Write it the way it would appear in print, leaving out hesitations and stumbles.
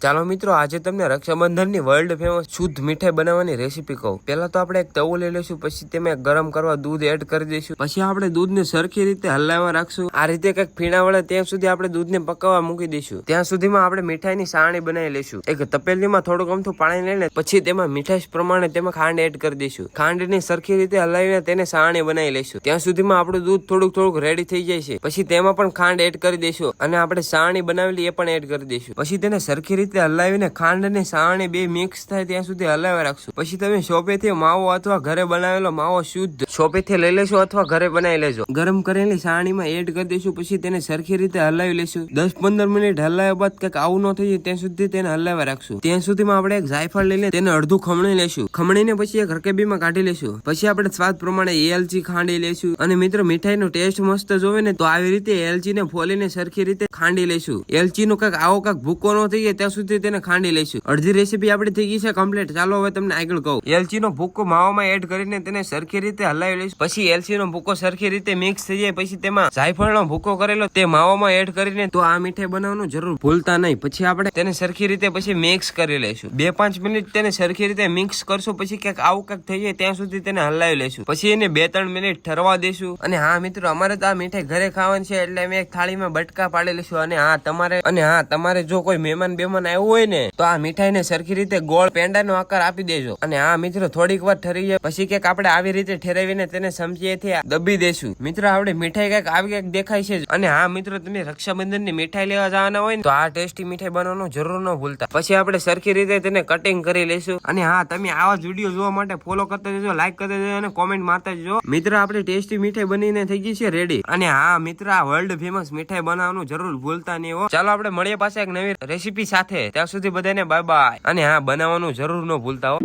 ચાલો મિત્રો, આજે તમને રક્ષાબંધનની વર્લ્ડ ફેમસ શુદ્ધ મીઠાઈ બનાવવાની રેસીપી કહું. પહેલા તો આપણે એક તવો લઈ લઈશું, પછી તેમાં ગરમ કરવા દૂધ એડ કરી દઈશું. પછી આપણે દૂધને સરખી રીતે હલાવવા રાખશું. આ રીતે કંઈક ફીણા વળે ત્યાં સુધી આપણે દૂધને પકવવા મૂકી દઈશું. ત્યાં સુધીમાં આપણે મીઠાઈની સાણી બનાવી લઈશું. એક તપેલીમાં થોડુંક અમથું પાણી લઈને પછી તેમાં મીઠાઈ પ્રમાણે તેમાં ખાંડ એડ કરી દઈશું. ખાંડની સરખી રીતે હલાવીને તેને સાણી બનાવી લઈશું. ત્યાં સુધીમાં આપણું દૂધ થોડુંક રેડી થઈ જાય છે. પછી તેમાં પણ ખાંડ એડ કરી દઈશું અને આપણે સાણી બનાવેલી એ પણ એડ કરી દઈશું. પછી તેને સરખી રીતે હલાવીને ખાંડ અને સાણી બે મિક્સ થાય ત્યાં સુધી હલાવી રાખશું. પછી તમે શોપેથી માવો અથવા ઘરે બનાવેલો માવો શુદ્ધ શોપેથી લઈ લેશો અથવા ઘરે બનાવી લેજો. ગરમ કરેલી સાણીમાં એડ કરી દઈશું. પછી તેને સરખી રીતે હલાવી લેશું. 10-15 મિનિટ હલાવ્યા બાદ કંઈક આવું ન થઈ જાય ત્યાં સુધી તેને હલાવી રાખશું. ત્યાં સુધીમાં આપણે એક જાયફળ લઈને તેને અડધું ખમણી લેશું. ખમણીને પછી એક રકેબીમાં કાઢી લેશું. પછી આપણે સ્વાદ પ્રમાણે એલચી ખાંડી લેશું. અને મિત્રો, મીઠાઈનો ટેસ્ટ મસ્ત જોવે ને તો આવી રીતે એલચીને ફોલીને સરખી રીતે ખાંડી લેશું. એલચીનો કંઈક આવો કંઈક ભૂકો ન થઈ જાય ત્યાં સુધી તેને ખાંડી લઈશું. અડધી રેસીપી આપણી થઈ ગઈ છે કમ્પ્લીટ. ચાલો હવે તમને આગળ કહું. એલચીનો ભૂકો માવામાં એડ કરીને તેને સરખી રીતે હલાવી લઈશું. પછી એલચીનો ભૂકો સરખી રીતે મિક્સ થઈ જાય પછી તેમાં જાયફળનો ભૂકો કરેલો તે માવામાં એડ કરીને તો આ મીઠાઈ બનાવવાનું જરૂર ભૂલતા નહીં. પછી આપણે તેને સરખી રીતે પછી મિક્સ કરી લઈશું. 2-5 મિનિટ તેને સરખી રીતે મિક્સ કરશું. પછી ક્યાંક આવું ક્યાંક થઈ જાય ત્યાં સુધી તેને હલાવી લઈશું. પછી એને 2-3 મિનિટ ઠરવા દેશું. અને હા મિત્રો, અમારે તો આ મીઠાઈ ઘરે ખાવાની છે એટલે અમે એક થાળીમાં બટકા પાડી લઈશું. અને હા તમારે જો કોઈ મહેમાન આવ્યું હોય ને તો આ મીઠાઈને સરખી રીતે ગોળ પેંડાનો આકાર આપી દેજો. અને હા મિત્રો, થોડીક વાર ઠરી જાય પછી ક્યાંક આપણે આવી રીતે ઠેરાવીને તેને ચમચીએથી દબી દેશું. મિત્રો, આપણે મીઠાઈ ક્યાંક આવી ક્યાંક દેખાય છે. અને હા મિત્રો, તમે રક્ષાબંધનની મીઠાઈ લેવા જવાના હોય ને તો આ ટેસ્ટી મીઠાઈ બનાવવાનું જરૂર ન ભૂલતા. પછી આપણે સરખી રીતે તેને કટિંગ કરી લઈશું. અને હા, તમે આવા જ વિડીયો જોવા માટે ફોલો કરતા જજો, લાઈક કરતા જજો અને કોમેન્ટ મારતા જજો. મિત્રો, આપણે ટેસ્ટી મીઠાઈ બનીને થઈ ગઈ છે રેડી. અને હા મિત્રો, આ વર્લ્ડ ફેમસ મીઠાઈ બનાવવાનું જરૂર ભૂલતા નહીં હો. ચાલો આપણે મળીએ પાછા એક નવી રેસીપી સાથે. ત્યાં સુધી બધાને બાય બાય. અને હા, બનાવવાનું જરૂર ન ભૂલતા હો.